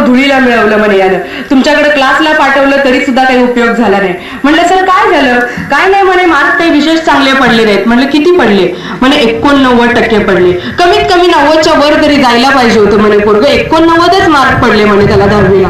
धुळीला मिळवलं म्हणे यानं. तुमच्याकडे क्लासला पाठवलं तरी सुद्धा काही उपयोग झाला नाही. म्हणलं सर काय झालं? काय नाही म्हणे, मार्क काही विशेष चांगले पडले नाहीत. म्हणलं किती पडले? म्हणे 89% पडले. कमीत कमी 90च्या वर तरी जायला पाहिजे होतं म्हणे पोरगं. 89च मार्क पडले म्हणे त्याला 10वीला.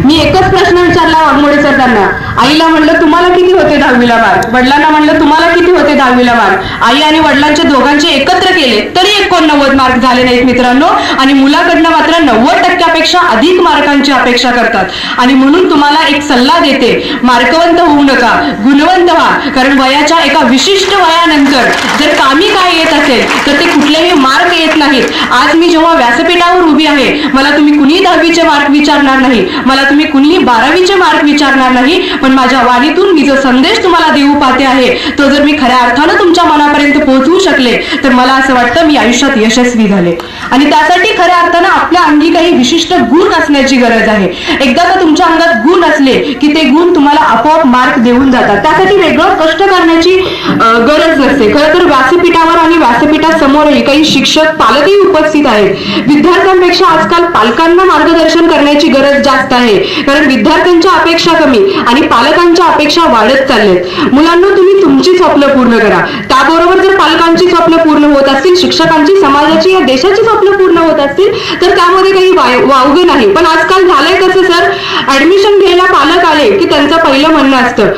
मी एकच प्रश्न विचारला वाघमोडे सर त्यांना. आईला म्हणलं तुम्हाला किती होते 10वीला मार्क? वडिलांना म्हणलं तुम्हाला किती होते 10वीला मार्क? आई आणि वडिलांच्या दोघांचे एकत्र केले तरी 89 मार्क झाले नाहीत मित्रांनो. आणि मुलाकडनं मात्र 90%पेक्षा अधिक मार्कांची अपेक्षा करतात. आणि म्हणून तुम्हाला एक सल्ला देते, मार्कवंत होऊ नका, गुणवंत व्हा. कारण वयाच्या एका विशिष्ट वयानंतर जर कामी काय येत असेल तर ते कुठलेही मार्क येत नाहीत. आज मी जेव्हा व्यासपीठावर उभी आहे, मला तुम्ही कुणी 10वीचे मार्क विचारणार नाही, मला तुम्ही कुणीही 12वीचे मार्क विचारणार नाही. पण माझ्या वाणीतून मी जो संदेश तुम्हाला देऊ पाहते आहे तो जर मी खऱ्या अर्थानं तुमच्या मनापर्यंत पोहोचवू शकले तर मला असं वाटतं मी आयुष्यात यशस्वी झाले. आणि त्यासाठी खऱ्या अर्थानं आपल्या अंगी काही विशिष्ट गुण असण्याची गरज आहे. एकदा का तुमच्या अंगात गुण असले की ते गुण तुम्हाला आपोआप मार्क देऊन जातात. त्यासाठी वेगळं कष्ट करण्याची गरज नसते. खरं तर व्यासपीठावर आणि व्यासपीठासमोरही काही शिक्षक पालकही उपस्थित आहेत. विद्यार्थ्यांपेक्षा आजकाल पालकांना मार्गदर्शन करण्याची गरज जास्त आहे. कारण विद्यार्थ्यांच्या अपेक्षा कमी आणि पालकांच्या अपेक्षा वाढत चालल्यात. मुलांना तुम्ही तुमची स्वप्न पूर्ण करा. त्याबरोबर जर पालकांची स्वप्न पूर्ण होत असतील, शिक्षकांची, समाजाची, या देशाची स्वप्न पूर्ण होत असतील तर त्यामध्ये काही वावगं नाही. पण आजकाल झालंय कसं सर, ऍडमिशन घ्यायला पालक आले की त्यांचं पहिलं म्हणणं असतं,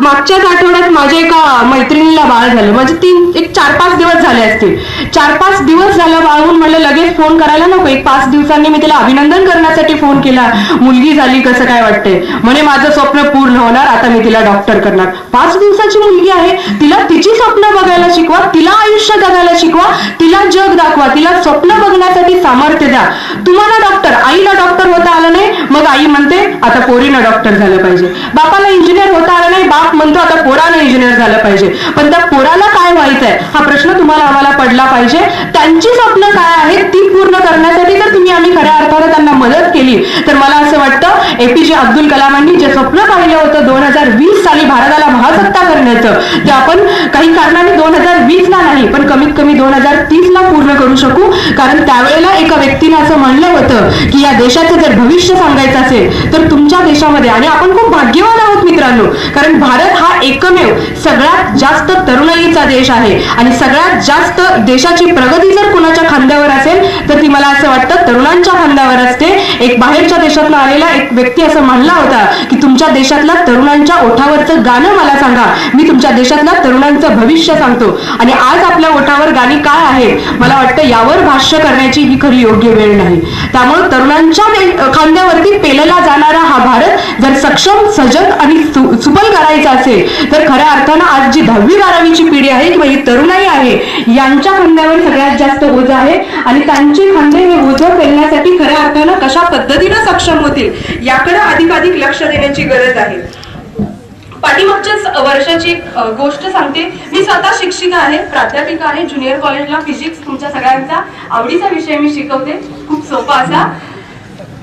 मागच्याच आठवड्यात माझ्या एका मैत्रिणीला बाळ झालं, म्हणजे 4-5 दिवस झाले असतील. 4-5 दिवस झालं बाळहून, म्हणलं लगेच फोन करायला नको, 1-5 दिवसांनी मी तिला अभिनंदन करण्यासाठी फोन केला. मुलगी झाली, कसं काय वाटतंय? म्हणे माझं स्वप्न पूर्ण होणार, आता मी तिला डॉक्टर करणार. 5 दिवसाची मुलगी आहे, तिला तिची स्वप्न बघायला शिकवा, तिला आयुष्य जगायला शिकवा, तिला जग दाखवा, तिला स्वप्न बघण्यासाठी सामर्थ्य द्या. तुम्हाला डॉक्टर, आईला डॉक्टर होता आलं नाही, मग आई म्हणते आता पोरीनं डॉक्टर झालं पाहिजे. बापाला इंजिनियर होता आलं नाही, बाप म्हणतो आता पोरानं इंजिनियर झालं पाहिजे. पण त्या पोराला काय व्हायचंय हा प्रश्न तुम्हाला आम्हाला पडला पाहिजे. त्यांची स्वप्न काय आहेत ती पूर्ण करण्यासाठी जर तुम्ही आम्ही खऱ्या अर्थानं त्यांना मदत केली तर मला असं वाटतं एपीजे अब्दुल कलामांनी जे स्वप्न पाहिलं होतं 2020 साली भारताला महासत्ता करण्याचं, ते आपण काही कारणाने 2020ला नाही पण कमीत कमी 2030ला पूर्ण करू शकू. कारण त्यावेळेला एका व्यक्तीने असं म्हणलं होतं की या देशाचं जर भविष्य सांगायचं असेल तर तुमच्या देशामध्ये, आणि आपण खूप भाग्यवान आहोत मित्रांनो, कारण भारत हा एकमेव सगळ्यात जास्त तरुणाईचा देश आहे. आणि सगळ्यात जास्त देशाची प्रगती जर कुणाच्या खांद्यावर असेल तर ती मला असं वाटतं तरुणांच्या खांद्यावर असते. एक बाहेरच्या देशातून आलेला एक व्यक्ती असं म्हणला होता की तुमच्या देशातल्या तरुणांच्या ओठावरचं गाणं मला सांगा, मी तुमच्या देशातल्या तरुणांचं भविष्य सांगतो. आणि आज आपल्या ओठावर गाणी काय आहेत मला वाटतं यावर भाष्य करण्याची ही खरी योग्य वेळ नाही. त्यामुळे तरुणांच्या खांद्यावरती पेलला जाणारा हा भारत जर सक्षम, सजग आणि सुबल करायचा असेल तर खऱ्या अर्थानं आज जी 10वी-12वीची पिढी आहे किंवा ही तरुणाई आहे यांच्या खांद्यावर सगळ्यात जास्त ओझं आहे. आणि त्यांचे खांदे हे ओझं पेलण्यासाठी खऱ्या अर्थानं कशा पद्धतीनं सक्षम होतील याकडे अधिकाधिक लक्ष देण्याची गरज आहे. पाठीमागच्याच वर्षाची गोष्ट सांगते. मी स्वतः शिक्षिका आहे, प्राध्यापिका आहे, ज्युनियर कॉलेजला फिजिक्स तुमच्या सगळ्यांचा आवडीचा विषय मी शिकवते, खूप सोपा असा.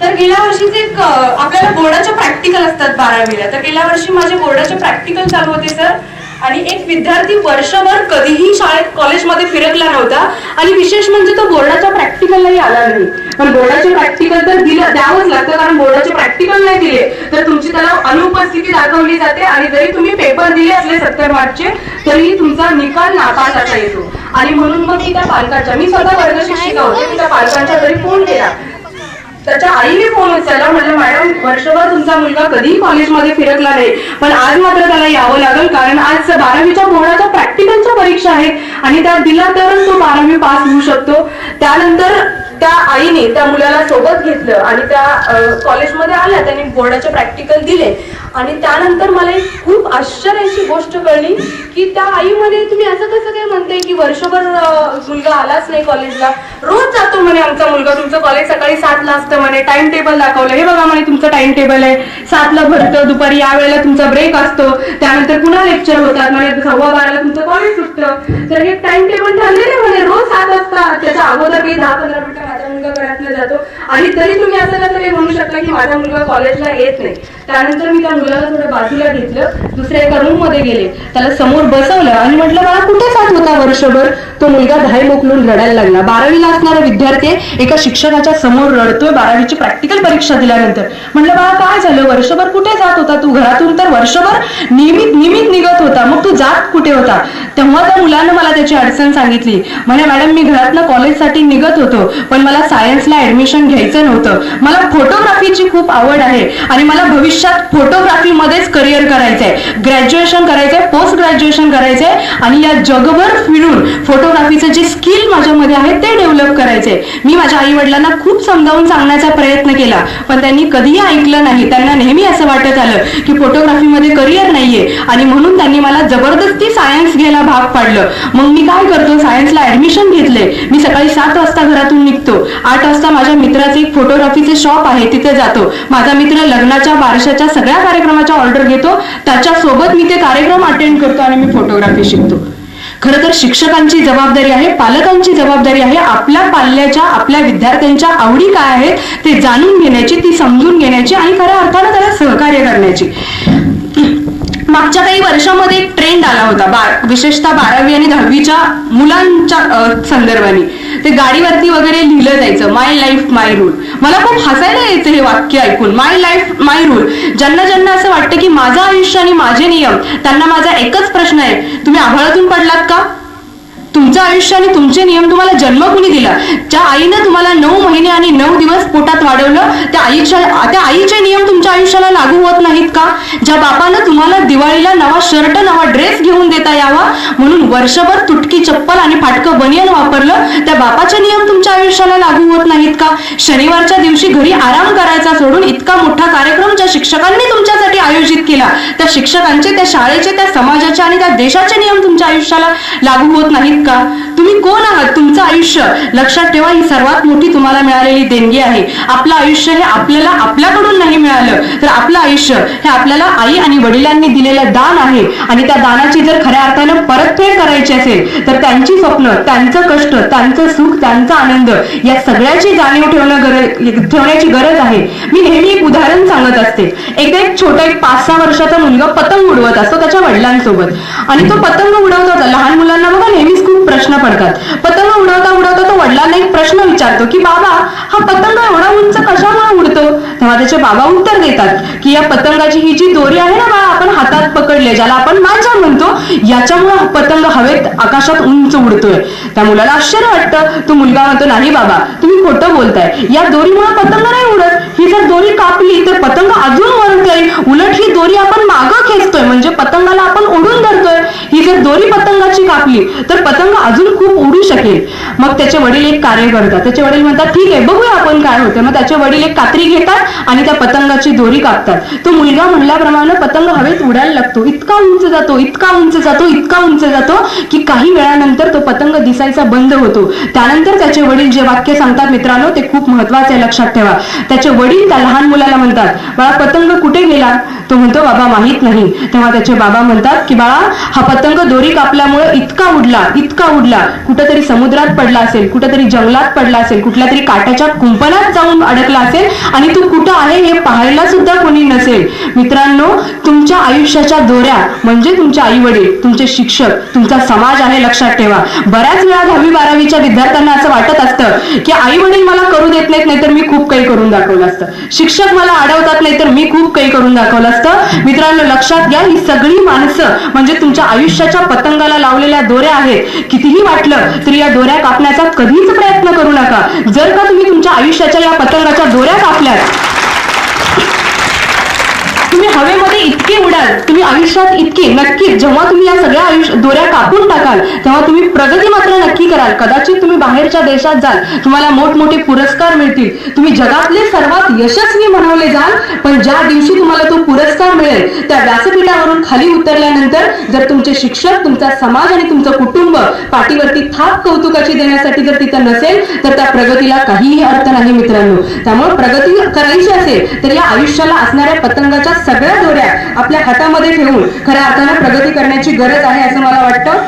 तर गेल्या वर्षीचे आपल्याला बोर्डाचे प्रॅक्टिकल असतात 12वीला, तर गेल्या वर्षी माझे बोर्डाचे प्रॅक्टिकल चालू होते सर. आणि एक विद्यार्थी वर्षभर कधीही शाळेत कॉलेजमध्ये फिरकला नव्हता आणि विशेष म्हणजे तो बोर्डाच्या प्रॅक्टिकललाही आला नाही. पण बोर्डाचे प्रॅक्टिकल तर द्यावंच लागतं, कारण बोर्डाचे प्रॅक्टिकल नाही दिले तर तुमची त्याला अनुपस्थिती दाखवली जाते. आणि जरी तुम्ही पेपर दिले असले 70 मार्कचे तरी तुमचा निकाल नापासाचा येतो. आणि म्हणून मग मी त्या पालकाच्या, मी स्वतः वर्ग शिक्षिका होते, मी त्या पालकांच्या घरी फोन केला. त्याच्या आईने फोन उचलला, म्हटलं मॅडम वर्षभर तुमचा मुलगा कधीही कॉलेजमध्ये फिरकला नाही पण आज मात्र त्याला यावं लागेल, कारण आज 12वीच्या बोर्डाच्या प्रॅक्टिकलच्या परीक्षा आहेत आणि त्या दिला तरच तो 12वी पास होऊ शकतो. त्यानंतर त्या आईने त्या मुलाला सोबत घेतलं आणि त्या कॉलेजमध्ये आल्या, त्यांनी बोर्डाचे प्रॅक्टिकल दिले. आणि त्यानंतर मला एक खूप आश्चर्याची गोष्ट कळली की त्या आई म्हणे तुम्ही असं कसं काय म्हणताय की वर्षभर मुलगा आलाच नाही कॉलेजला, रोज जातो म्हणे आमचा मुलगा, तुमचं कॉलेज सकाळी 7ला असतं म्हणे, टाइम टेबल दाखवलं, हे बघा म्हणे तुमचं टाइम टेबल आहे, 7ला भरतं, दुपारी या वेळेला तुमचा ब्रेक असतो, त्यानंतर पुन्हा लेक्चर होतात म्हणे, 12:15ला तुमचं कॉलेज सुटतं. तर हे टाइम टेबल ठरलेलं म्हणे, रोज 7 वाजता, त्याच्या अगोदर काही 10-15 मिनिटं माझा मुलगा घरातनं जातो आणि तरी तुम्ही असं कसं काही म्हणू शकता की माझा मुलगा कॉलेजला येत नाही. त्यानंतर मी त्या मुलाला थोडं बाजूला घेतलं, दुसऱ्या एका रूम मध्ये गेले, त्याला समोर बसवलं आणि म्हटलं बाळा कुठे जात होता वर्षभर? तो मुलगा धाय मोकलून रडायला लागला. 12वीला असणारा विद्यार्थी एका शिक्षकाच्या समोर रडतोय 12वीची प्रॅक्टिकल परीक्षा दिल्यानंतर. म्हटलं बाळा काय झालं, वर्षभर कुठे जात होता तू? घरातून तर वर्षभर नियमित निघत होता, मग तू जात कुठे होता? तेव्हा त्या मुलानं मला त्याची अडचण सांगितली. म्हणे मॅडम मी घरातनं कॉलेजसाठी निघत होतो, पण मला सायन्सला ऍडमिशन घ्यायचं नव्हतं. मला फोटोग्राफीची खूप आवड आहे आणि मला भविष्यात फोटोग्राफीमध्येच करिअर करायचंय, ग्रॅज्युएशन करायचंय, पोस्ट ग्रॅज्युएशन करायचंय आणि या जगभर फिरून फोटोग्राफीचं जे स्किल माझ्यामध्ये आहे ते डेव्हलप करायचंय. मी माझ्या आई वडिलांना खूप समजावून सांगण्याचा प्रयत्न केला, पण त्यांनी कधीही ऐकलं नाही. त्यांना नेहमी असं वाटत आलं की फोटोग्राफीमध्ये करिअर नाहीये आणि म्हणून त्यांनी मला जबरदस्ती सायन्स घ्यायला भाग पाडलं. मग मी काय करतो, सायन्सला ऍडमिशन घेतले. मी सकाळी 7 वाजता घरातून निघतो, 8 वाजता माझ्या मित्राचे एक फोटोग्राफीचे शॉप आहे तिथे जातो. माझा मित्र लग्नाच्या बारशाच्या सगळ्या कार्यक्रमाच्या ऑर्डर घेतो, त्याच्यासोबत मी ते कार्यक्रम अटेंड करतो आणि मी फोटोग्राफी शिकतो. खरं तर शिक्षकांची जबाबदारी आहे, पालकांची जबाबदारी आहे आपल्या पाल्याच्या, आपल्या विद्यार्थ्यांच्या आवडी काय आहेत ते जाणून घेण्याची, ती समजून घेण्याची आणि खऱ्या अर्थानं त्याला सहकार्य करण्याची. मागच्या काही वर्षामध्ये एक ट्रेंड आला होता, विशेषतः 12वी आणि 10वीच्या मुलांच्या संदर्भाने. ते गाडीवरती वगैरे लिहिलं जायचं माय लाईफ माय रूल. मला खूप हसायला यायचं हे वाक्य ऐकून, माय लाईफ माय रूल. ज्यांना ज्यांना असं वाटतं की माझं आयुष्य आणि माझे नियम, त्यांना माझा एकच प्रश्न आहे, तुम्ही आभाळातून पडलात का? तुमचं आयुष्य आणि तुमचे नियम तुम्हाला जन्म कुणी दिला? ज्या आईनं तुम्हाला 9 महिने आणि 9 दिवस पोटात वाढवलं त्या आईचे नियम तुमच्या आयुष्याला लागू होत नाहीत का? ज्या बापानं तुम्हाला दिवाळीला नवा शर्ट, नवा ड्रेस घेऊन देता यावा म्हणून वर्षभर तुटकी चप्पल आणि फाटकं बनियन वापरलं, त्या बापाचे नियम तुमच्या आयुष्याला लागू होत नाहीत का? शनिवारच्या दिवशी घरी आराम करायचा सोडून इतका मोठा कार्यक्रम ज्या शिक्षकांनी तुमच्यासाठी आयोजित केला, त्या शिक्षकांचे, त्या शाळेचे, त्या समाजाचे आणि त्या देशाचे नियम तुमच्या आयुष्याला लागू होत नाहीत का? तुम्ही कोण आहात? तुमचं आयुष्य लक्षात ठेवा, ही सर्वात मोठी तुम्हाला मिळालेली देणगी आहे. आपलं आयुष्य हे आपल्याला आपल्याकडून नाही मिळालं, तर आपलं आयुष्य हे आपल्याला आई आणि वडिलांनी दिलेलं दान आहे आणि त्या दानाची जर खऱ्या अर्थानं परतफेड करायची असेल तर त्यांची स्वप्न, त्यांचं कष्ट, त्यांचं सुख, त्यांचा आनंद या सगळ्याची जाणीव ठेवण्याची गरज आहे. मी नेहमी एक उदाहरण सांगत असते. एकदा एक छोटा 5-6 वर्षाचा मुलगा पतंग उडवत असतो त्याच्या वडिलांसोबत आणि तो पतंग उडवत होता. लहान मुलांना बघा नेहमीच खूप प्रश्न पडतात. पतंग उडवता उडवता तो वडिलांना एक प्रश्न विचारतो की बाबा हा पतंग एवढा उंच कशामुळे उडतो? तेव्हा त्याचे बाबा उत्तर देतात की या पतंगाची ही जी दोरी आहे ना बाळा, आपण हातात पकडले, ज्याला आपण मांजा म्हणतो, याच्यामुळे हा पतंग हवेत आकाशात उंच उडतोय. त्या मुलाला आश्चर्य वाटतं. तो मुलगा म्हणतो नाही बाबा तुम्ही खोटं बोलताय, या दोरीमुळे पतंग नाही उडत. ही जर दोरी कापली तर पतंग अजून वर जाईल, उलट ही दोरी आपण मागं खेचतोय म्हणजे पतंगाला आपण ओढून धरतोय. ही जर दोरी पतंगाची कापली तर पतंग अजून खूप उडू शकेल. मग त्याचे वडील एक कार्य करतात. त्याचे वडील म्हणतात ठीक आहे बघूया आपण काय होतं. मग त्याचे वडील एक कात्री घेतात आणि त्या पतंगाची दोरी कापतात. तो मुलगा म्हणल्याप्रमाणे पतंग हवेत उडायला लागतो, इतका उंच जातो, इतका उंच जातो, इतका उंच जातो की काही वेळानंतर तो पतंग दिसायचा बंद होतो. त्यानंतर त्याचे वडील जे वाक्य सांगतात मित्रांनो ते खूप महत्वाचे आहे, लक्षात ठेवा. त्याचे वडील त्या लहान मुलाला म्हणतात बाळा पतंग कुठे गेला? तो म्हणतो बाबा माहित नाही. तेव्हा त्याचे बाबा म्हणतात की बाळा हा पतंग दोरी कापल्यामुळे इतका उडला, इतका उडला, कुठेतरी समुद्रात पडला असेल, कुठेतरी जंगलात पडला असेल, कुठल्या तरी काट्याच्या कुंपणात जाऊन अडकला असेल आणि तू कुठं आहे हे पाहायला सुद्धा कोणी नसेल. मित्रांनो तुमच्या आयुष्याच्या दोऱ्या म्हणजे तुमचे आई वडील, तुमचे शिक्षक, तुमचा समाज आहे, लक्षात ठेवा. बऱ्याच वेळा 10वी-12वीच्या विद्यार्थ्यांना असं वाटत असतं की आई वडील मला करू देत नाहीत, नाहीतर मी खूप काही करून दाखवलं असतं. शिक्षक मला अडवतात नाही तर मी खूप काही करून दाखवलं असतं. मित्रांनो लक्षात घ्या, ही सगळी माणसं म्हणजे तुमच्या आयुष्याच्या पतंगाला लावलेल्या दोऱ्या आहेत. कितीही वाटलं तरी या दोऱ्या कापण्याचा कधीच प्रयत्न करू नका. जर का तुम्ही तुमच्या आयुष्याच्या या पतंगाच्या दोऱ्या कापल्यात, तुम्ही हवेमध्ये इतके उडाल, तुम्ही आयुष्यात इतके नक्कीच जेव्हा तुम्ही या सगळ्या दोऱ्या कापून टाकाल तेव्हा तुम्ही प्रगती मात्र नक्की कराल. कदाचित तुम्ही बाहेरच्या देशात जाल, तुम्हाला मोठमोठे पुरस्कार मिळतील, तुम्ही जगातले सर्वात यशस्वी म्हणवले जाल, पण ज्या दिवशी तुम्हाला तो पुरस्कार मिळेल त्या व्यासपीठावरून खाली उतरल्यानंतर जर तुमचे शिक्षक, तुमचा समाज आणि तुमचं कुटुंब पाठीवरती थाप कौतुकाची देण्यासाठी जर तिथं नसेल तर त्या प्रगतीला काहीही अर्थ नाही मित्रांनो. त्यामुळे प्रगती करायची असेल तर या आयुष्याला असणाऱ्या पतंगाच्या सगळ्या दोऱ्या आपल्या हातामध्ये ठेवून खऱ्या अर्थानं प्रगती करण्याची गरज आहे असं मला वाटतं.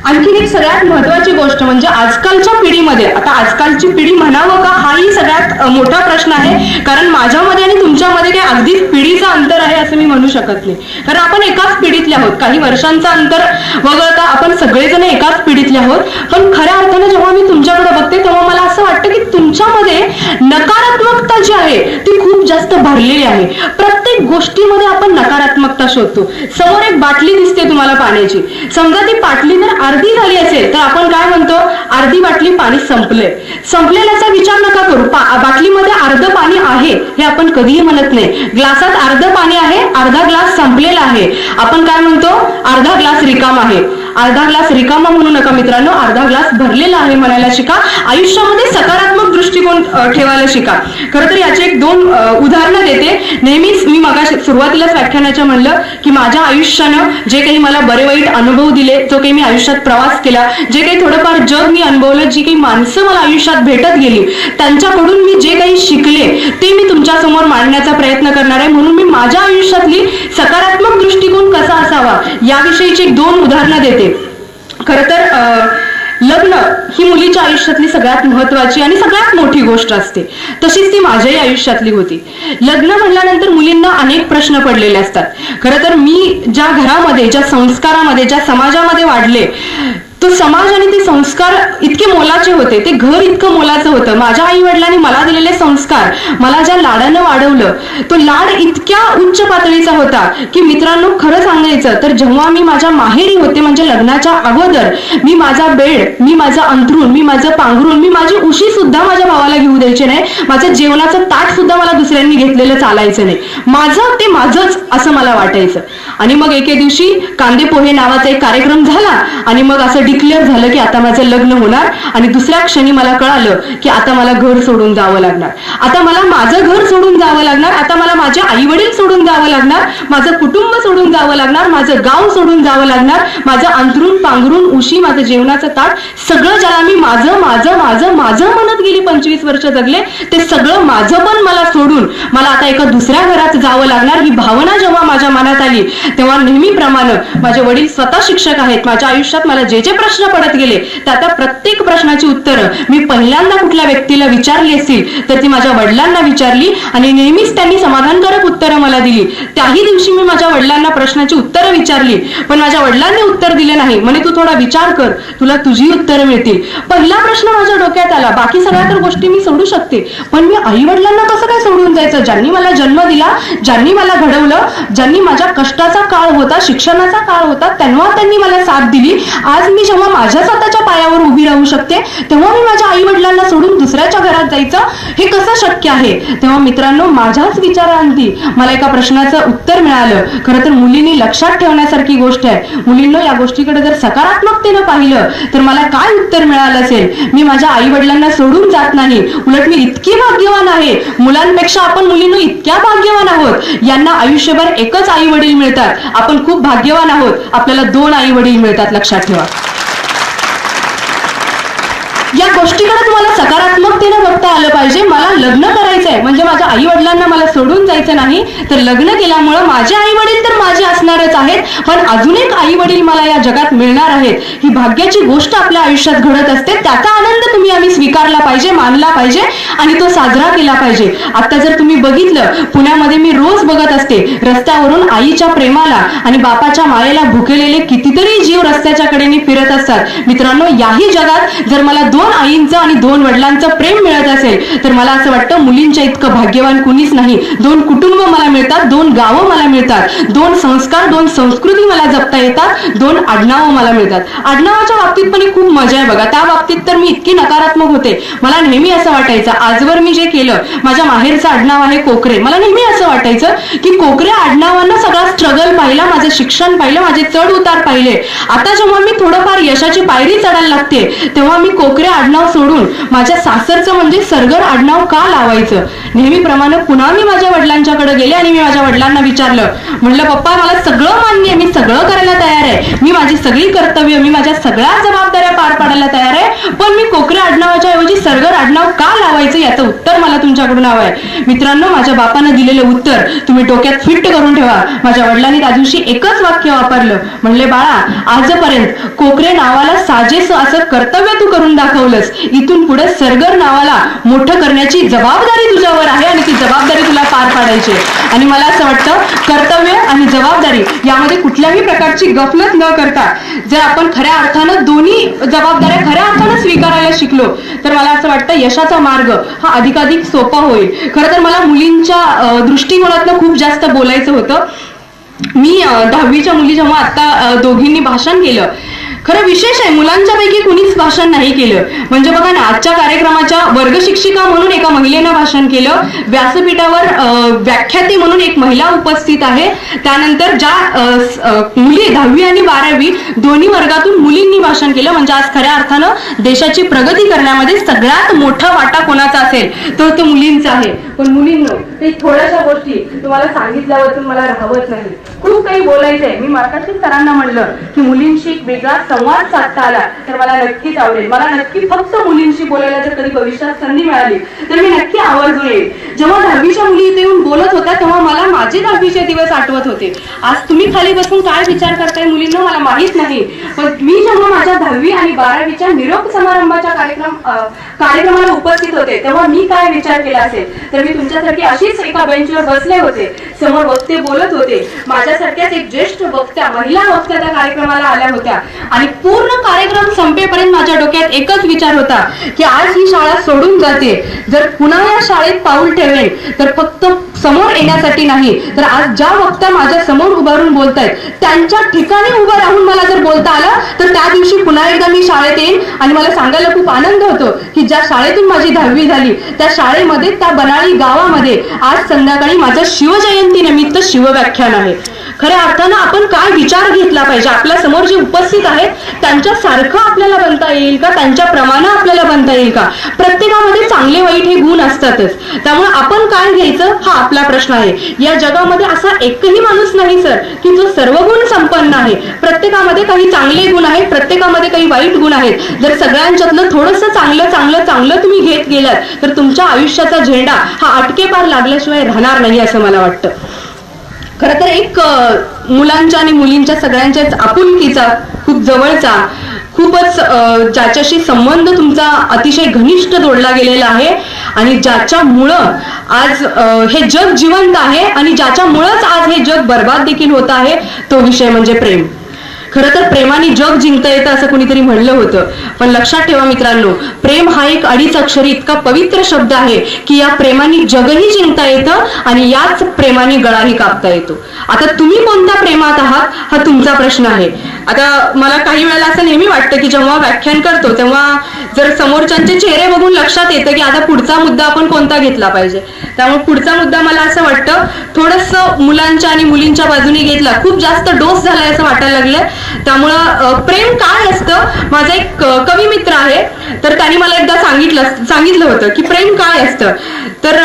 आणखीन एक सगळ्यात महत्वाची गोष्ट म्हणजे आजकालच्या पिढीमध्ये, आता आजकालची पिढी म्हणावं का हाही सगळ्यात मोठा प्रश्न आहे, कारण माझ्यामध्ये आणि तुमच्यामध्ये काही अगदीच पिढीचं अंतर आहे असं मी म्हणू शकत नाही, कारण आपण एकाच पिढीतले आहोत. काही वर्षांचं अंतर वगळता आपण सगळेजण एकाच पिढीतले आहोत. पण खऱ्या अर्थाने जेव्हा मी तुमच्याकडे बघते तेव्हा मला असं वाटतं की तुमच्यामध्ये नकारात्मकता जी आहे ती खूप जास्त भरलेली आहे. प्रत्येक गोष्टीमध्ये आपण नकारात्मकता शोधतो. समोर एक बाटली दिसते तुम्हाला पाण्याची, समजा ती बाटली जर अर्धी झाली असेल तर आपण काय म्हणतो, अर्धी बाटली पाणी संपले. संपलेल्याचा विचार नका करू, बाटलीमध्ये अर्ध पाणी आहे हे आपण कधीही म्हणत नाही. ग्लासात अर्ध पाणी आहे, अर्धा ग्लास संपलेला आहे, आपण काय म्हणतो, अर्धा ग्लास रिकामा आहे. अर्धा ग्लास रिकामा म्हणू नका मित्रांनो, अर्धा ग्लास भरलेला आहे म्हणायला शिका. आयुष्यामध्ये सकारात्मक दृष्टिकोन ठेवायला शिका. खरं तर याचे एक दोन उदाहरणं देते. नेहमीच मी मगाशी सुरुवातीलाच व्याख्यानाच्या म्हणलं की माझ्या आयुष्यानं जे काही मला बरे वाईट अनुभव दिले, जो काही मी आयुष्यात प्रवास केला, जे काही थोडंफार जग मी अनुभवलं, जी काही माणसं मला आयुष्यात भेटत गेली, त्यांच्याकडून मी जे काही शिकले ते मी तुमच्या समोर मांडण्याचा प्रयत्न करणार आहे. म्हणून मी माझ्या आयुष्यातली सकारात्मक दृष्टिकोन कसा असावा याविषयीची एक दोन उदाहरणं देते. खरं तर लग्न ही मुलीच्या आयुष्यातली सगळ्यात महत्वाची आणि सगळ्यात मोठी गोष्ट असते. तशीच ती माझ्याही आयुष्यातली होती. लग्न म्हणल्यानंतर मुलींना अनेक प्रश्न पडलेले असतात. खरं तर मी ज्या घरामध्ये, ज्या संस्कारामध्ये, ज्या समाजामध्ये वाढले, तो समाज आणि ते संस्कार इतके मोलाचे होते, ते घर इतकं मोलाचं होतं. माझ्या आई वडिलांनी मला दिलेले संस्कार, मला ज्या लाडानं वाढवलं, तो लाड इतक्या उच्च पातळीचा होता की मित्रांनो खरं सांगायचं तर जेव्हा मी माझ्या माहेरी होते, म्हणजे लग्नाच्या अगोदर, मी माझा बेड, मी माझं अंथरूण, मी माझं पांघरून, मी माझी उशी सुद्धा माझ्या भावाला घेऊ द्यायचे नाही. माझं जेवणाचं ताट सुद्धा मला दुसऱ्यांनी घेतलेलं चालायचं नाही. माझं ते माझंच असं मला वाटायचं. आणि मग एके दिवशी कांदे पोहे नावाचा एक कार्यक्रम झाला आणि मग असं डिक्लेअर झालं की आता माझं लग्न होणार. आणि दुसऱ्या क्षणी मला कळालं की आता मला घर सोडून जावं लागणार, आता मला माझं घर सोडून जावं लागणार, आता मला माझे आई वडील सोडून जावं लागणार, माझं कुटुंब सोडून जावं लागणार, माझं गाव सोडून जावं लागणार, माझं अंथरूण पांघरून उशी, माझं जेवणाचं ताट, सगळं ज्याला मी माझं माझं माझं माझं म्हणत गेली 25 वर्ष जगले, ते सगळं माझं पण मला सोडून मला आता एका दुसऱ्या घरात जावं लागणार. ही भावना जेव्हा माझ्या मनात आली तेव्हा नेहमीप्रमाणे माझे वडील स्वतः शिक्षक आहेत. माझ्या आयुष्यात मला जे जे प्रश्न पडत गेले त्या प्रत्येक प्रश्नाची उत्तरं मी पहिल्यांदा कुठल्या व्यक्तीला विचारली असतील तर ती माझ्या वडिलांना विचारली आणि नेहमीच त्यांनी समाधानकारक उत्तरं मला दिली. त्याही दिवशी मी माझ्या वडिलांना प्रश्नाची उत्तरं विचारली, पण माझ्या वडिलांनी उत्तर दिले नाही. म्हणे तू थोडा विचार कर, तुला तुझी उत्तरं मिळतील. पहिला प्रश्न माझ्या डोक्यात आला, बाकी सगळ्या तर गोष्टी मी सोडू शकते, पण मी आई वडिलांना कसं काय सोडून जायचं, ज्यांनी मला जन्म दिला, ज्यांनी मला घडवलं, ज्यांनी माझ्या कष्टाचा काळ होता, शिक्षणाचा काळ होता, तेव्हा त्यांनी मला साथ दिली. आज मी जेव्हा माझ्या स्वतःच्या पायावर उभी राहू शकते तेव्हा मी माझ्या आई वडिलांना सोडून दुसऱ्याच्या घरात जायचं, हे कसं शक्य आहे. तेव्हा मित्रांनो माझ्याच विचारांती मला एका प्रश्नाचं उत्तर मिळालं. खरं तर मुलींनी लक्षात ठेवण्यासारखी गोष्ट आहे. मुलींनो या गोष्टीकडे जर सकारात्मकतेनं पाहिलं तर मला काय उत्तर मिळालं असेल, मी माझ्या आई वडिलांना सोडून जात नाही, उलट मी इतकी भाग्यवान आहे. मुलांपेक्षा आपण मुलींनो इतक्या भाग्यवान आहोत, यांना आयुष्यभर एकच आई वडील मिळतात. आपण खूप भाग्यवान आहोत, आपल्याला 2 आई वडील मिळतात, लक्षात ठेवा. या गोष्टीकडे तुम्हाला सकारात्मकतेने बघता आलं पाहिजे. मला लग्न करायचंय म्हणजे माझ्या आई वडिलांना मला सोडून जायचं नाही, तर लग्न केल्यामुळे माझे आई वडील तर माझे असणारच आहेत, पण अजून एक आई वडील मला या जगात मिळणार आहेत. ही भाग्याची गोष्ट आपल्या आयुष्यात घडत असते. त्याचा आनंद तुम्ही आम्ही स्वीकारला पाहिजे, मानला पाहिजे आणि तो साजरा केला पाहिजे. आता जर तुम्ही बघितलं, पुण्यामध्ये मी रोज बघत असते, रस्त्यावरून आईच्या प्रेमाला आणि बापाच्या मायेला भुकेलेले कितीतरी जीव रस्त्याच्या कडेने फिरत असतात. मित्रांनो याही जगात जर मला 2 आईंचं आणि 2 वडिलांचं प्रेम मिळत असेल तर मला असं वाटतं मुलींच्या इतकं भाग्यवान कुणीच नाही. 2 कुटुंब मला मिळतात, 2 गावं मला मिळतात, 2 संस्कार, 2 संस्कृती मला जपता येतात, 2 आडनावं मला मिळतात. आडनावाच्या बाबतीत पण खूप मजा आहे बघा. त्या बाबतीत तर मी इतकी नकारात्मक होते, मला नेहमी असं वाटायचं, आजवर मी जे केलं, माझ्या माहेरचं आडनाव आहे कोकरे, मला नेहमी असं वाटायचं की कोकरे आडनावानं सगळा स्ट्रगल पाहिला, माझं शिक्षण पाहिलं, माझे चढ उतार पाहिले. आता जेव्हा मी थोडंफार यशाची पायरी चढायला लागते तेव्हा मी कोकरे आडनाव सोडून माझ्या सासरचं म्हणजे सरगर आडनाव का लावायचं. नेहमीप्रमाणे पुन्हा मी माझ्या वडिलांच्याकडे गेले आणि मी माझ्या वडिलांना विचारलं, म्हणलं पप्पा मला सगळं मान्य आहे, मी सगळं करायला तयार आहे, मी माझी सगळी कर्तव्य, मी माझ्या सगळ्या जबाबदाऱ्या पार पाडायला तयार आहे, पण मी कोकरे आडनावाच्या ऐवजी सरगर आडनाव का लावायचं याचं उत्तर मला तुमच्याकडून हवं आहे. मित्रांनो माझ्या बापानं दिलेलं उत्तर तुम्ही डोक्यात फिट करून ठेवा. माझ्या वडिलांनी त्या दिवशी एकच वाक्य वापरलं, म्हणले बाळा आजपर्यंत कोकरे नावाला साजेस असं कर्तव्य तू करून दाखवलंस, दिवस इथून पुढे सरगर नावाला मोठं करण्याची जबाबदारी तुझ्यावर आहे आणि ती जबाबदारी तुला पार पाडायची आहे. आणि मला असं वाटतं कर्तव्य आणि जबाबदारी यामध्ये कुठल्याही प्रकारची गफलत न करता जर आपण खऱ्या अर्थानं दोन्ही जबाबदाऱ्या खऱ्या अर्थानं स्वीकारायला शिकलो तर मला असं वाटतं यशाचा मार्ग हा अधिकाधिक सोपा होईल. खरं तर मला मुलींच्या दृष्टिकोनातनं खूप जास्त बोलायचं होतं. मी 10वीच्या मुली जेव्हा आता दोघींनी भाषण केलं, खरं विशेष आहे मुलांच्या पैकी कुणीच भाषण नाही केलं. म्हणजे बघा ना, आजच्या कार्यक्रमाच्या वर्ग शिक्षिका म्हणून एका महिलेनं भाषण केलं, व्यासपीठावर व्याख्याती म्हणून एक महिला उपस्थित आहे, त्यानंतर ज्या मुली 10वी आणि 12वी दोन्ही वर्गातून मुलींनी भाषण केलं. म्हणजे आज खऱ्या अर्थानं देशाची प्रगती करण्यामध्ये सगळ्यात मोठा वाटा कोणाचा असेल तो मुलींचा आहे. पण मुलींनो, ते थोड्याशा गोष्टी तुम्हाला सांगितल्यावरतून मला राहवत नाही. खूप काही बोलायचंय. मी मार्गदर्शक सरांना म्हणलं की मुलींशी एक वेगळा संवाद साधता आला तर मला नक्कीच आवडेल. मला नक्की फक्त मुलींशी बोलायला जर कधी भविष्यात संधी मिळाली तर मी नक्की आवर्जून येईल. जेव्हा 10वीच्या मुली इथे येऊन बोलत होत्या तेव्हा मला माझे 10वीचे दिवस आठवत होते. आज तुम्ही खाली बसून काय विचार करताय मुलींना मला माहित नाही, पण मी जेव्हा माझ्या 10वी आणि 12वीच्या निरोप समारंभाच्या कार्यक्रमाला उपस्थित होते तेव्हा मी काय विचार केला असेल तर मी तुमच्यासारखी अशीच एका बेंचवर बसले होते, समोर वक्ते बोलत होते, माझ्यासारख्याच एक ज्येष्ठ वक्त्या महिला वक्त्या त्या कार्यक्रमाला आल्या होत्या आणि पूर्ण कार्यक्रम संपेपर्यंत माझ्या डोक्यात एकच विचार होता की आज ही शाळा सोडून जाते, जर पुन्हा या शाळेत पाऊल ठेवेल तर फक्त समोर येण्यासाठी नाही तर आज ज्या वक्त्या माझ्या समोर उभारून बोलतायत त्यांच्या ठिकाणी उभं राहून मला जर बोलता आलं तर त्या दिवशी पुन्हा एकदा मी शाळेत येईन. आणि मला सांगायला खूप आनंद होतो की ज्या शाळेतून माझी 10वी झाली त्या शाळेमध्ये त्या बनाळी गावामध्ये आज संध्याकाळी माझं शिवजयंती निमित्त शिवव्याख्यान आहे. खऱ्या अर्थानं आपण काय विचार घेतला पाहिजे, आपल्या समोर जे उपस्थित आहेत त्यांच्या सारखं आपल्याला बनता येईल का, त्यांच्या प्रमाणे आपल्याला बनता येईल का. प्रत्येकामध्ये चांगले वाईट हे गुण असतातच, त्यामुळे आपण काय घ्यायचं हा आपला प्रश्न आहे. या जगामध्ये असा एकही माणूस नाही सर की जो सर्व गुण संपन्न आहे. प्रत्येकामध्ये काही चांगले गुण आहेत, प्रत्येकामध्ये काही वाईट गुण आहेत. जर सगळ्यांच्यातलं थोडंसं चांगलं चांगलं चांगलं तुम्ही घेत गेलात तर तुमच्या आयुष्याचा झेंडा हा अटकेपार लागल्याशिवाय राहणार नाही असं मला वाटतं. खरं तर एक मुलांच्या आणि मुलींच्या सगळ्यांच्याच आपुलकीचा, खूप जवळचा, खूपच ज्याच्याशी संबंध तुमचा अतिशय घनिष्ठ जोडला गेलेला आहे आणि ज्याच्यामुळं आज हे जग जिवंत आहे आणि ज्याच्यामुळंच आज हे जग बर्बाद देखील होत आहे तो विषय म्हणजे प्रेम. खरं तर प्रेमाने जग जिंकता येतं असं कुणीतरी म्हणलं होतं, पण लक्षात ठेवा मित्रांनो, प्रेम हा एक अडीच अक्षरी इतका पवित्र शब्द आहे की या प्रेमाने जगही जिंकता येतं आणि याच प्रेमाने गळाही कापता येतो. आता तुम्ही कोणत्या प्रेमात आहात हा तुमचा प्रश्न आहे. आता मला काही वेळेला असं नेहमी वाटतं की जेव्हा व्याख्यान करतो तेव्हा जर समोरच्यांचे चेहरे बघून लक्षात येतं की आता पुढचा मुद्दा आपण कोणता घेतला पाहिजे. त्यामुळे पुढचा मुद्दा मला असं वाटतं थोडंसं मुलांच्या आणि मुलींच्या बाजूने घेतला, खूप जास्त डोस झालाय असं वाटायला लागलंय. त्यामुळं प्रेम काय असतं, माझा एक कवी मित्र आहे तर त्यांनी मला एकदा सांगितलं होतं की प्रेम काय असतं. तर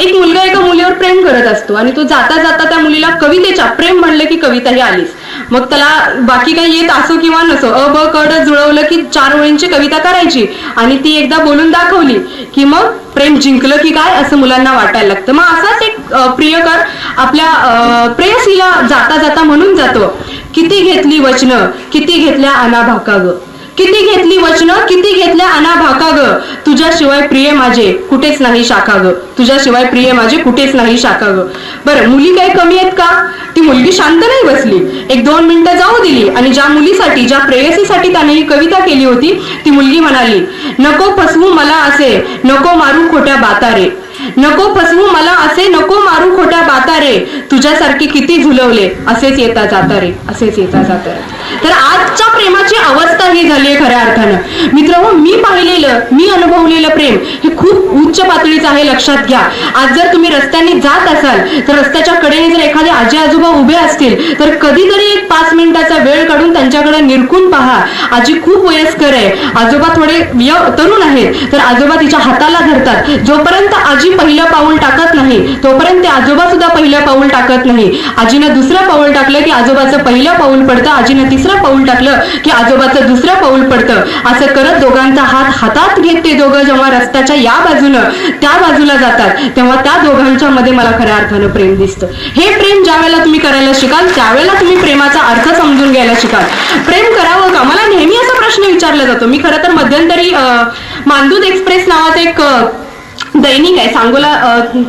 एक मुलगा एका मुलीवर प्रेम करत असतो आणि तो जाता जाता त्या मुलीला कवितेच्या, प्रेम म्हणलं की कविताही आलीच, मग त्याला बाकी काही येत असो किंवा नसो अ ब क ड जुळवलं की 4 ओळींची कविता करायची आणि ती एकदा बोलून दाखवली की मग प्रेम जिंकलं की काय असं मुलांना वाटायला लागतं. मग असाच एक प्रियकर आपल्या प्रेयसीला जाता जाता म्हणून जातो, किती घेतली वचनं किती घेतल्या अना भाका ग, किती घेतली वचनं किती घेतल्या अना भाका ग, तुझ्याशिवाय प्रिय माझे कुठेच नाही शाखा ग, तुझ्याशिवाय प्रिय माझे कुठेच नाही शाखा ग. बरं, मुली काही कमी आहेत का? ती मुलगी शांत नाही बसली, 1-2 मिनिटं जाऊ दिली आणि ज्या मुलीसाठी, ज्या प्रेयसीसाठी त्याने ही कविता केली होती ती मुलगी म्हणाली, नको फसवू मला असे नको मारू खोट्या बाता रे, नको फसवू मला असे नको मारू खोट्या बाता रे, तुझ्यासारखी किती झुलवले असेच येता जाता रे, असेच येता जाता रे. तर आजच्या प्रेमाची अवस्था ही झाली आहे खऱ्या अर्थानं. मित्रांनो, मी पाहिलेलं, मी अनुभवलेलं प्रेम हे खूप उच्च पातळीचं आहे, लक्षात घ्या. आज जर तुम्ही रस्त्याने जात असाल तर रस्त्याच्या कडेने जर एखादे आजी आजोबा उभे असतील तर कधीतरी एक 5 मिनिटाचा वेळ काढून त्यांच्याकडे निरखून पहा. आजी खूप वयस्कर आहे, आजोबा थोडे तरुण आहेत, तर आजोबा तिच्या हाताला धरतात. जोपर्यंत आजी पहिलं पाऊल टाकत नाही तोपर्यंत ते आजोबा सुद्धा पहिलं पाऊल टाकत टाकत नाही. आजीनं दुसरं पाऊल टाकलं की आजोबाचं पहिलं पाऊल पडतं, आजीनं तिसरं पाऊल टाकलं की आजोबाचं दुसरं पाऊल पडतं. असं करत दोघांचा हात हातात घेत ते दोघं जेव्हा रस्त्याच्या या बाजूनं त्या बाजूला जातात तेव्हा त्या दोघांच्या मध्ये मला खऱ्या अर्थानं प्रेम दिसतं. हे प्रेम ज्या वेळेला तुम्ही करायला शिकाल त्यावेळेला तुम्ही प्रेमाचा अर्थ समजून घ्यायला शिकाल. प्रेम करावं का? मला नेहमी असा प्रश्न विचारला जातो. मी खरं तर मध्यंतरी मानदूत एक्सप्रेस नावाचं एक दैनिक आहे, सांगोला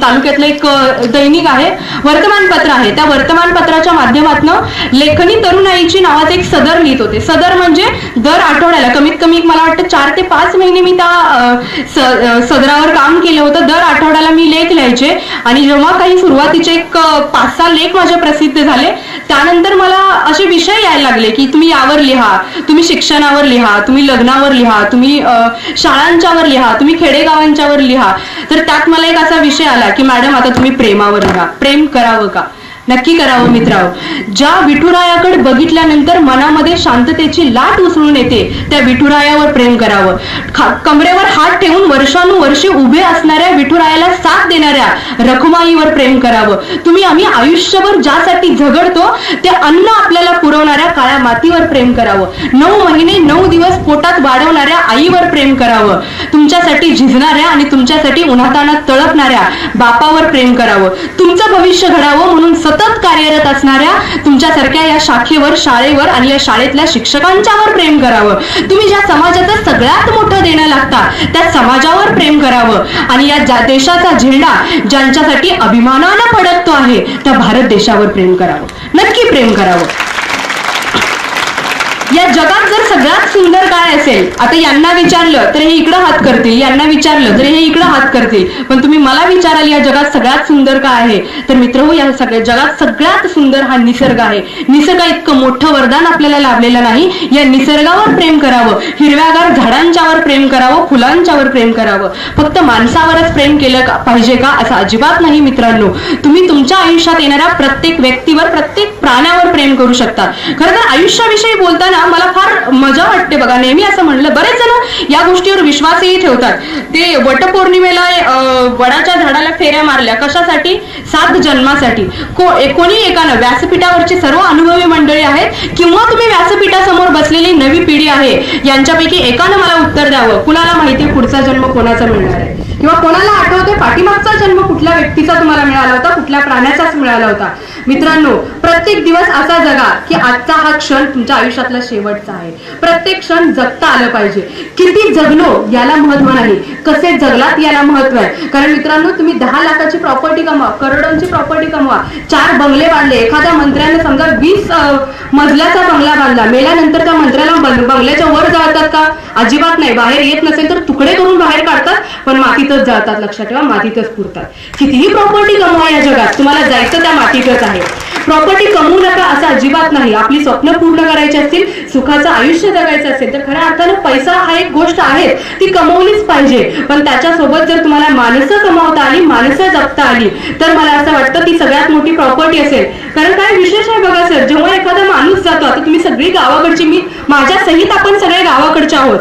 तालुक्यातलं एक दैनिक आहे, वर्तमानपत्र आहे. त्या वर्तमानपत्राच्या माध्यमातून लेखनी तरुणाईची नावाचं एक सदर लिहित होते. सदर म्हणजे दर आठवड्याला कमीत कमी मला वाटतं 4 ते 5 महिने मी त्या सदरावर काम केलं होतं. दर आठवड्याला मी लेख लिहायचे आणि जेव्हा काही सुरुवातीचे एक 5-6 लेख माझे प्रसिद्ध झाले त्यानंतर मला असे विषय यायला लागले की तुम्ही यावर लिहा, तुम्ही शिक्षणावर लिहा, तुम्ही लग्नावर लिहा, तुम्ही शाळांच्यावर लिहा, तुम्ही खेडेगावांच्यावर लिहा. तर त्यात मला एक असा विषय आला की मॅडम आता तुम्ही प्रेमावर लिहा. प्रेम करावं का? नक्की करावं मित्रांनो. ज्या विठुरायाकडे बघितल्यानंतर मनामध्ये शांततेची लाट उसळून येते त्या विठुरायावर प्रेम करावं. कमरेवर हात ठेवून वर्षानुवर्षे उभे असणाऱ्या विठुरायाला साथ देणाऱ्या रखुमाईवर प्रेम करावं. आम्ही आयुष्यभर ज्यासाठी झगडतो ते अन्न आपल्याला पुरवणाऱ्या काळ्या मातीवर प्रेम करावं. 9 महिने 9 दिवस पोटात वाढवणाऱ्या आईवर प्रेम करावं. तुमच्यासाठी झिजणाऱ्या आणि तुमच्यासाठी उन्हातानात तळपणाऱ्या बापावर प्रेम करावं. तुमचं भविष्य घडावं म्हणून सतत कार्यरत असणाऱ्या तुमच्यासारख्या या शाखेवर, शाळेवर आणि या शाळेतल्या शिक्षकांच्यावर प्रेम करावं. तुम्ही ज्या समाजाचं सगळ्यात मोठं देणं लागता त्या समाजावर प्रेम करावं. आणि या देशाचा झेंडा ज्यांच्यासाठी अभिमानानं फडकतो आहे त्या भारत देशावर प्रेम करावं. नक्की प्रेम करावं. या जगात जर सगळ्यात सुंदर काय असेल, आता यांना विचारलं तर हे इकडं हात करतील, यांना विचारलं तर हे इकडं हात करतील, पण तुम्ही मला विचाराल या जगात सगळ्यात सुंदर काय आहे, तर मित्रहो या सगळ्या जगात सगळ्यात सुंदर हा निसर्ग आहे. निसर्ग इतकं मोठं वरदान आपल्याला लाभलेलं नाही. या निसर्गावर प्रेम करावं, हिरव्यागार झाडांच्यावर प्रेम करावं, फुलांच्यावर प्रेम करावं. फक्त माणसावरच प्रेम केलं पाहिजे का असं अजिबात नाही मित्रांनो. तुम्ही तुमच्या आयुष्यात येणाऱ्या प्रत्येक व्यक्तीवर, प्रत्येक प्राण्यावर प्रेम करू शकता. खरं तर आयुष्याविषयी बोलताना मला फार मजा वाटते बघा. नेहमी असं म्हणलं, बरेच जण या गोष्टीवर विश्वासही ठेवतात. ते वटपौर्णिमेला वडाच्या झाडाला फेऱ्या मारल्या कशासाठी? 7 जन्मासाठी. कोणी एकानं, व्यासपीठावरची सर्व अनुभवी मंडळी आहेत किंवा तुम्ही व्यासपीठासमोर बसलेली नवी पिढी आहे, यांच्यापैकी एकानं मला उत्तर द्यावं. कुणाला माहिती पुढचा जन्म कोणाचा मिळणार आहे, किंवा कोणाला आठवते पाठीमागचा जन्म कुठल्या व्यक्तीचा तुम्हाला मिळाला होता, कुठल्या प्राण्याचाच मिळाला होता. मित्रांनो, प्रत्येक दिवस असा जगा की आजचा हा क्षण तुमच्या आयुष्यातला शेवटचा आहे. प्रत्येक क्षण जगता आलं पाहिजे. किती जगलो याला महत्व नाही, कसे जगलात याला महत्व आहे. कारण मित्रांनो, तुम्ही 10 लाखाची प्रॉपर्टी कमवा, करोडोंची प्रॉपर्टी कमवा, 4 बंगले बांधले, एखाद्या मंत्र्याने समजा 20 मजल्याचा बंगला बांधला, मेल्यानंतर त्या मंत्र्याला बंगल्याच्या वर जाळतात का? अजिबात नाही. बाहेर येत नसेल तर तुकडे करून बाहेर काढतात, पण मातीतच जाळतात. लक्षात ठेवा, मातीतच पुरतात. कितीही प्रॉपर्टी कमवा या जगात, तुम्हाला जायचं त्या मातीतच आहे. प्रॉपर्टी कमवू नका असं अजिबात नाही. आपली स्वप्न पूर्ण करायची असतील, सुखाचं आयुष्य जगायचं असेल तर खऱ्या अर्थानं पैसा हा एक गोष्ट आहे, ती कमवलीच पाहिजे. पण त्याच्यासोबत जर तुम्हाला माणसं कमावता आली, माणसं जपता आली, तर मला असं वाटतं ती सगळ्यात मोठी प्रॉपर्टी असेल. कारण काय विशेष आहे बघा सर, जेव्हा एखादा माणूस जातो, आता तुम्ही सगळी गावाकडची, मी माझ्या सहित आपण सगळे गावाकडचे आहोत.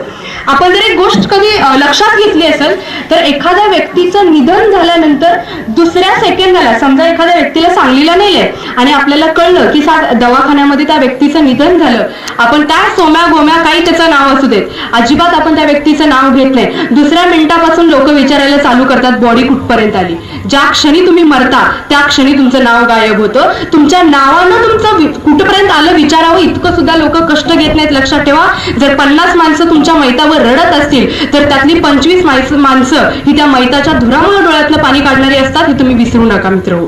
आपण जर एक गोष्ट कधी लक्षात घेतली असेल तर एखाद्या व्यक्तीचं निधन झाल्यानंतर दुसऱ्या सेकंदाला, समजा एखाद्या व्यक्तीला सांगलीला नेले आणि आपल्याला कळलं की दवाखान्यामध्ये त्या व्यक्तीचं निधन झालं, आपण काय सोम्या गोम्या काही त्याचं नाव असू देत, अजिबात आपण त्या व्यक्तीचं नाव घेत नाही. दुसऱ्या मिनिटापासून लोक विचारायला चालू करतात बॉडी कुठपर्यंत आली. ज्या क्षणी तुम्ही मरता त्या क्षणी तुमचं नाव गायब होतं. तुमच्या नावानं तुमचं कुठपर्यंत आलं विचारावं इतकं सुद्धा लोक कष्ट घेत नाहीत. लक्षात ठेवा, जर 50 माणसं तुमच्या मैतावर रडत असतील तर त्यातली 25 माणसं ही त्या मैताच्या धुरामुळे डोळ्यातलं पाणी काढणारी असतात, हे तुम्ही विसरू नका मित्रहो.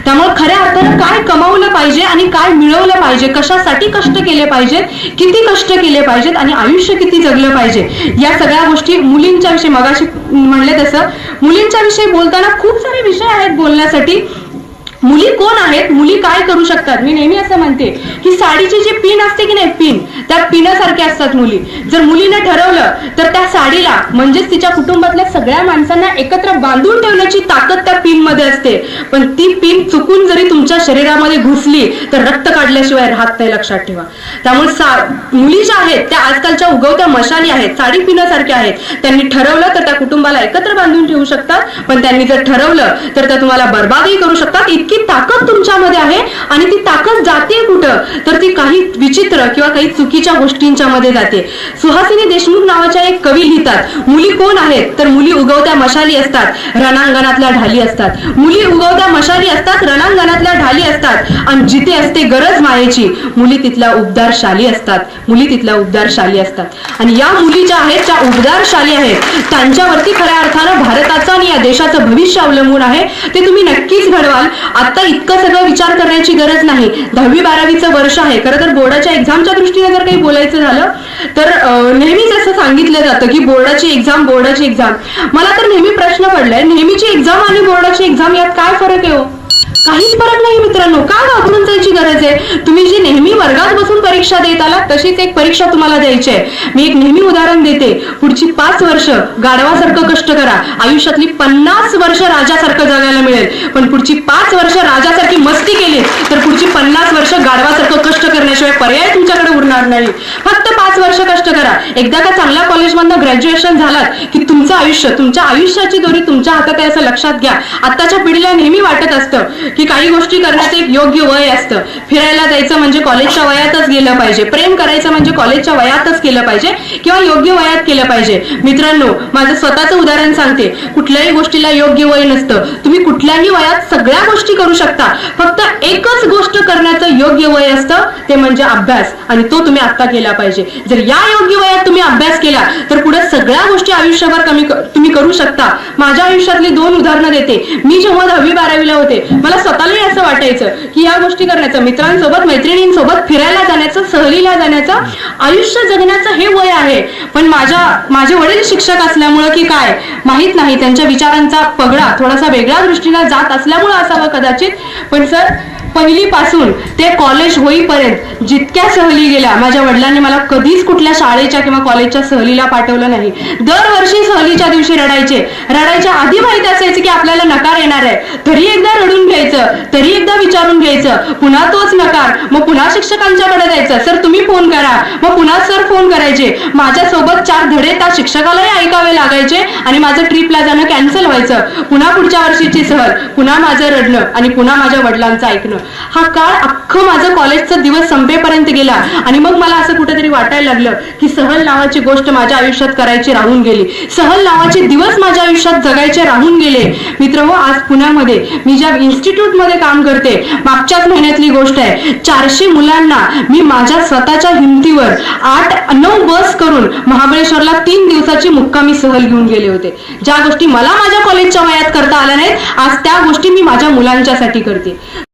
त्यामुळे खऱ्या अर्थानं काय कमावलं पाहिजे आणि काय मिळवलं पाहिजे, कशासाठी कष्ट केले पाहिजेत, किती कष्ट केले पाहिजेत आणि आयुष्य किती जगलं पाहिजे, या सगळ्या गोष्टी मुलींच्या विषयी, मगाशी म्हणले तसं मुलींच्या विषयी बोलताना खूप सारे विषय आहेत बोलण्यासाठी. मुली कोण आहेत, मुली काय करू शकतात. मी नेहमी असं म्हणते की साडीची जी पिन असते की नाही, पिन, त्या पिनासारख्या असतात मुली. जर मुलीने ठरवलं तर त्या साडीला, म्हणजेच तिच्या कुटुंबातल्या सगळ्या माणसांना एकत्र बांधून ठेवण्याची ताकद त्या पिन मध्ये असते. पण ती पिन चुकून जरी तुमच्या शरीरामध्ये घुसली तर रक्त काढल्याशिवाय राहत नाही. लक्षात ठेवा. त्यामुळे मुली ज्या आहेत त्या आजकालच्या उगवत्या मशाली आहेत, साडी पिण्यासारख्या आहेत. त्यांनी ठरवलं तर त्या कुटुंबाला एकत्र बांधून ठेवू शकतात, पण त्यांनी जर ठरवलं तर त्या तुम्हाला बर्बादही करू शकतात. इतकी ताकद तुमच्यामध्ये आहे आणि ती ताकद जाते कुठं, तर ती काही विचित्र किंवा काही चुकीच्या गोष्टींच्या मध्ये जाते. सुहासिनी देशमुख नावाच्या एक कवी लिहितात, मुली कोण आहेत, तर मुली उगवत्या मशाली असतात, रणांगणातल्या ढाली असतात. मुली उगवत्या मशाली असतात, रणांगणातल्या ढाली असतात, आणि जिथे असते गरज मायेची, मुली तिथल्या उबदारशाली असतात. मुली तिथल्या उबदारशाली असतात. आणि या मुली ज्या आहेत, ज्या उबदारशाली आहेत, त्यांच्यावरती खऱ्या अर्थानं भारताचं आणि या देशाचं भविष्य अवलंबून आहे. ते तुम्ही नक्कीच घडवाल. आता इतकं सगळं विचार करण्याची गरज नाही. 10वी-12वीचं वर्ष आहे. खरं तर बोर्डाच्या एक्झामच्या दृष्टीने जर काही बोलायचं झालं तर नेहमीच असं सांगितलं जातं की बोर्डाची एक्झाम. मला तर नेहमी प्रश्न पडलाय, नेहमीची एक्झाम आणि बोर्डाची एक्झाम यात काय फरक आहे हो? काहीच फरक नाही मित्रांनो. का घाबरून जायची गरज आहे? तुम्ही जी नेहमी वर्गात बसून परीक्षा देत आलात तशीच एक परीक्षा तुम्हाला द्यायची आहे. मी एक नेहमी उदाहरण देते. पुढची 5 वर्ष गाढवासारखं कष्ट करा, आयुष्यातली 50 वर्ष राजासारखं जगायला मिळेल. पण पुढची 5 वर्ष राजासारखी मस्ती केली तर पुढची 50 वर्ष गाढवासारखं कष्ट करण्याशिवाय पर्याय तुमच्याकडे उरणार नाही. फक्त 5 वर्ष कष्ट करा. एकदा का चांगल्या कॉलेजमधनं ग्रॅज्युएशन झालात की तुमचं आयुष्य, तुमच्या आयुष्याची दोरी तुमच्या हातात आहे असं लक्षात घ्या. आताच्या पिढीला नेहमी वाटत असतं की काही गोष्टी करण्याचं एक योग्य वय असतं. फिरायला जायचं म्हणजे कॉलेजच्या वयातच गेलं पाहिजे, प्रेम करायचं म्हणजे कॉलेजच्या वयातच केलं पाहिजे किंवा योग्य वयात केलं पाहिजे. मित्रांनो, माझं स्वतःचं उदाहरण सांगते. कुठल्याही गोष्टीला योग्य वय नसतं. तुम्ही कुठल्याही वयात सगळ्या गोष्टी करू शकता. फक्त एकच गोष्ट करण्याचं योग्य वय असतं, ते म्हणजे अभ्यास. आणि तो तुम्ही आता केला पाहिजे. जर या योग्य वयात तुम्ही अभ्यास केला तर पुढे सगळ्या गोष्टी आयुष्यभर तुम्ही करू शकता. माझ्या आयुष्यातली 2 उदाहरणं देते. मी जेव्हा 10वी-12वीला होते, मला स्वतःलाही असं वाटायचं की या गोष्टी करण्याचं, मित्रांसोबत मैत्रिणींसोबत फिरायला जाण्याचं, सहलीला जाण्याचं, आयुष्य जगण्याचं हे वय आहे. पण माझे वडील शिक्षक असल्यामुळं की काय माहित नाही, त्यांच्या विचारांचा पगडा थोडासा वेगळ्या दृष्टीने जात असल्यामुळं असावं कदाचित. पण सर, पहिलीपासून ते कॉलेज होईपर्यंत जितक्या सहली गेल्या, माझ्या वडिलांनी मला कधीच कुठल्या शाळेच्या किंवा कॉलेजच्या सहलीला पाठवलं नाही. दरवर्षी सहलीच्या दिवशी रडायच्या आधी माहिती असायचं की आपल्याला नकार येणार आहे. तरी एकदा रडून घ्यायचं, तरी एकदा विचारून घ्यायचं, पुन्हा तोच नकार, मग पुन्हा शिक्षकांच्याकडे जायचं, सर तुम्ही फोन करा, मग पुन्हा सर फोन करायचे. माझ्यासोबत 4 धडे त्या शिक्षकालाही ऐकावे लागायचे आणि माझं ट्रिपला जाणं कॅन्सल व्हायचं. पुन्हा पुढच्या वर्षीची सहल, पुन्हा माझं रडणं आणि पुन्हा माझ्या वडिलांचं ऐकणं. हा काळ अख्खं माझं कॉलेजचा दिवस संपेपर्यंत गेला. आणि मग मला असं कुठेतरी वाटायला लागलं की सहल नावाची गोष्ट माझ्या आयुष्यात करायची राहून गेली. सहल नावाचे दिवस माझ्या आयुष्यात जगायचे राहून गेले. मित्रहो, आज पुण्यामध्ये मी ज्या इन्स्टिट्यूटमध्ये काम करते, मागच्याच महिन्यातली गोष्ट आहे, 400 मुलांना मी माझ्या स्वतःच्या हिमतीवर 8-9 बस करून महाबळेश्वरला 3 दिवसाची मुक्कामी सहल घेऊन गेले होते. ज्या गोष्टी मला माझ्या कॉलेजच्या वयात करता आल्या नाहीत, आज त्या गोष्टी मी माझ्या मुलांच्यासाठी करते.